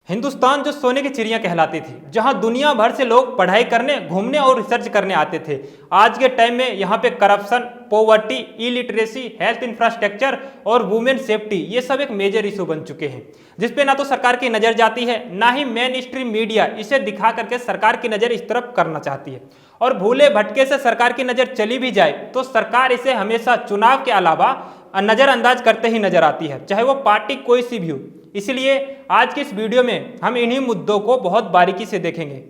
हिंदुस्तान जो सोने की चिड़िया कहलाती थी, जहां दुनिया भर से लोग पढ़ाई करने, घूमने और रिसर्च करने आते थे, आज के टाइम में यहाँ पे corruption, poverty, illiteracy, health infrastructure और वुमेन सेफ्टी ये सब एक मेजर इशू बन चुके हैं, जिसपे ना तो सरकार की नज़र जाती है, ना ही मेन स्ट्रीम मीडिया इसे दिखा करके सरकार की नज़र इस तरफ करना चाहती है। और भूले भटके से सरकार की नज़र चली भी जाए तो सरकार इसे हमेशा चुनाव के अलावा नज़रअंदाज करते ही नजर आती है, चाहे वो पार्टी कोई सी भी हो। इसलिए आज की इस वीडियो में हम इन्हीं मुद्दों को बहुत बारीकी से देखेंगे।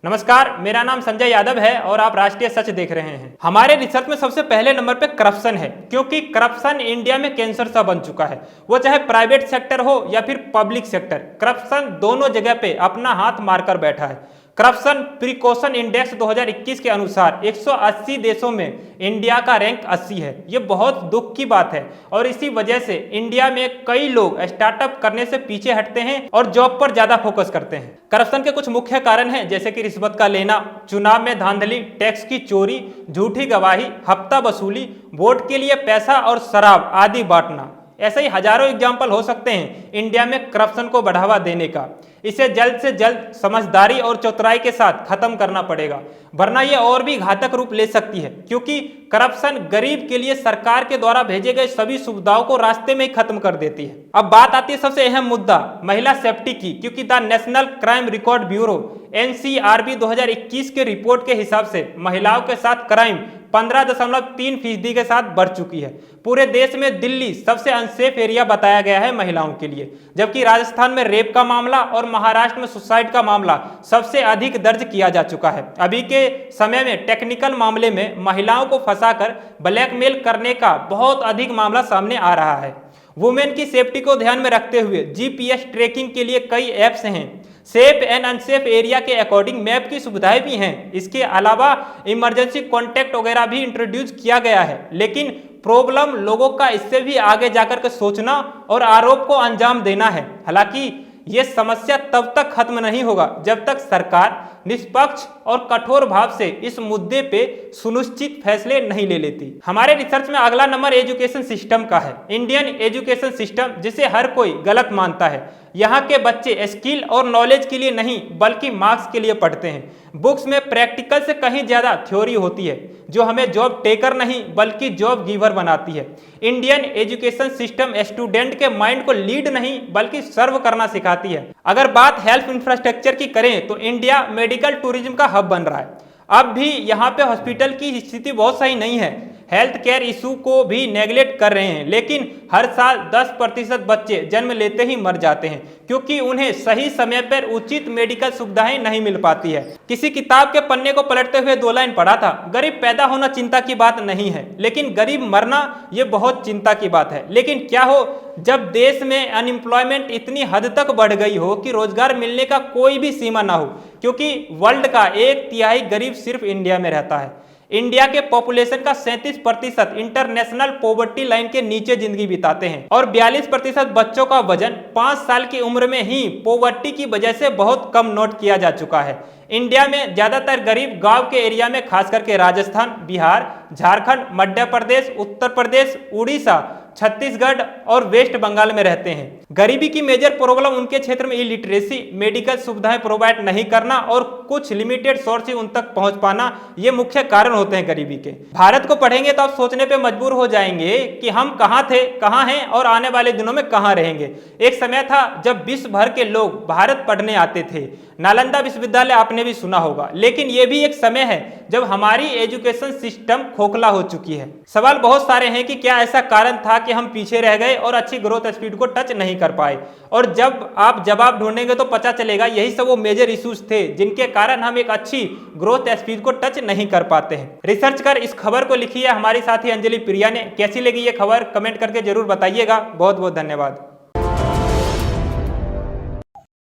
नमस्कार, मेरा नाम संजय यादव है और आप राष्ट्रीय सच देख रहे हैं। हमारे रिसर्च में सबसे पहले नंबर पे करप्शन है, क्योंकि करप्शन इंडिया में कैंसर सा बन चुका है। वो चाहे प्राइवेट सेक्टर हो या फिर पब्लिक सेक्टर, करप्शन दोनों जगह पे अपना हाथ मारकर बैठा है। करप्शन प्रिकॉशन इंडेक्स 2021 के अनुसार 180 देशों में इंडिया का रैंक 80 है। ये बहुत दुख की बात है और इसी वजह से इंडिया में कई लोग स्टार्टअप करने से पीछे हटते हैं और जॉब पर ज्यादा फोकस करते हैं। करप्शन के कुछ मुख्य कारण हैं, जैसे कि रिश्वत का लेना, चुनाव में धांधली, टैक्स की चोरी, झूठी गवाही, हफ्ता वसूली, वोट के लिए पैसा और शराब आदि बांटना। ऐसे ही हजारों एग्जाम्पल हो सकते हैं इंडिया में करप्शन को बढ़ावा देने का। इसे जल्द से जल्द समझदारी और चतुराई के साथ खत्म करना पड़ेगा, वरना यह और भी घातक रूप ले सकती है, क्योंकि करप्शन गरीब के लिए सरकार के द्वारा भेजे गए सभी सुविधाओं को रास्ते में ही खत्म कर देती है। अब बात आती है सबसे अहम मुद्दा महिला सेफ्टी की, क्योंकि the national crime record bureau NCRB 2021 के रिपोर्ट के हिसाब से महिलाओं के साथ क्राइम 15.3% के साथ बढ़ चुकी है। पूरे देश में दिल्ली सबसे अनसेफ एरिया बताया गया है महिलाओं के लिए, जबकि राजस्थान में रेप का मामला और महाराष्ट्र में सुसाइड का मामला सबसे अधिक दर्ज किया जा चुका है। अभी के समय में टेक्निकल मामले में महिलाओं को फंसाकर ब्लैकमेल करने का बहुत अधिक मामला सामने आ रहा है। वुमेन की सेफ्टी को ध्यान में रखते हुए GPS ट्रैकिंग के लिए कई ऐप्स हैं। सेफ एंड अनसेफ एरिया के अकॉर्डिंग मैप की सुविधाएं भी हैं। इसके अलावा इमरजेंसी कॉन्टैक्ट वगैरह भी इंट्रोड्यूस किया गया है, लेकिन प्रॉब्लम लोगों का इससे भी आगे जाकर के सोचना और आरोप को अंजाम देना है। हालांकि यह समस्या तब तक खत्म नहीं होगा जब तक सरकार निष्पक्ष और कठोर भाव से इस मुद्दे पे सुनिश्चित फैसले नहीं ले लेती। हमारे रिसर्च में अगला नंबर एजुकेशन सिस्टम का है। इंडियन एजुकेशन सिस्टम, जिसे हर कोई गलत मानता है। यहाँ के बच्चे स्किल और नॉलेज के लिए नहीं बल्कि मार्क्स के लिए पढ़ते हैं। बुक्स में प्रैक्टिकल से कहीं ज्यादा थ्योरी होती है, जो हमें जॉब टेकर नहीं बल्कि जॉब गिवर बनाती है। इंडियन एजुकेशन सिस्टम स्टूडेंट के माइंड को लीड नहीं बल्कि सर्व करना सिखाती है। अगर बात हेल्थ इंफ्रास्ट्रक्चर की करें तो इंडिया मेडिकल टूरिज्म का हब बन रहा है। अब भी यहाँ पे हॉस्पिटल की स्थिति बहुत सही नहीं है, हेल्थ केयर इशू को भी नेगलेक्ट कर रहे हैं, लेकिन हर साल 10% बच्चे जन्म लेते ही मर जाते हैं, क्योंकि उन्हें सही समय पर उचित मेडिकल सुविधाएं नहीं मिल पाती है। किसी किताब के पन्ने को पलटते हुए 2 लाइन पढ़ा था, गरीब पैदा होना चिंता की बात नहीं है, लेकिन गरीब मरना ये बहुत चिंता की बात है। लेकिन क्या हो जब देश में अनएम्प्लॉयमेंट इतनी हद तक बढ़ गई हो कि रोजगार मिलने का कोई भी सीमा ना हो, क्योंकि वर्ल्ड का 1/3 गरीब सिर्फ इंडिया में रहता है। इंडिया के पॉपुलेशन का 37% इंटरनेशनल पॉवर्टी लाइन के नीचे जिंदगी बिताते हैं और 42% बच्चों का वजन 5 साल की उम्र में ही पॉवर्टी की वजह से बहुत कम नोट किया जा चुका है। इंडिया में ज्यादातर गरीब गांव के एरिया में, खास करके राजस्थान, बिहार, झारखंड, मध्य प्रदेश, उत्तर प्रदेश, उड़ीसा, छत्तीसगढ़ और वेस्ट बंगाल में रहते हैं। गरीबी की मेजर प्रॉब्लम उनके क्षेत्र में इलिटरेसी, मेडिकल सुविधाएं प्रोवाइड नहीं करना और कुछ लिमिटेड सोर्स उन तक पहुंच पाना, ये मुख्य कारण होते हैं गरीबी के। भारत को पढ़ेंगे तो आप सोचने पे मजबूर हो जाएंगे कि हम कहां थे, कहां हैं और आने वाले दिनों में कहां रहेंगे। एक समय था जब विश्व भर के लोग भारत पढ़ने आते थे। नालंदा विश्वविद्यालय आपने भी सुना होगा, लेकिन यह भी एक समय है जब हमारी एजुकेशन सिस्टम खोखला हो चुकी है। सवाल बहुत सारे हैं कि क्या ऐसा कारण था कि हम पीछे रह गए और अच्छी ग्रोथ स्पीड को टच नहीं कर पाए, और जब आप जवाब ढूंढेंगे तो पता चलेगा यही सब वो मेजर इश्यूज थे जिनके कारण हम एक अच्छी ग्रोथ स्पीड को टच नहीं कर पाते हैं। रिसर्च कर इस खबर को लिखी है हमारी साथी अंजलि प्रिया ने। कैसी लगी ये खबर कमेंट करके जरूर बताइएगा। बहुत बहुत धन्यवाद।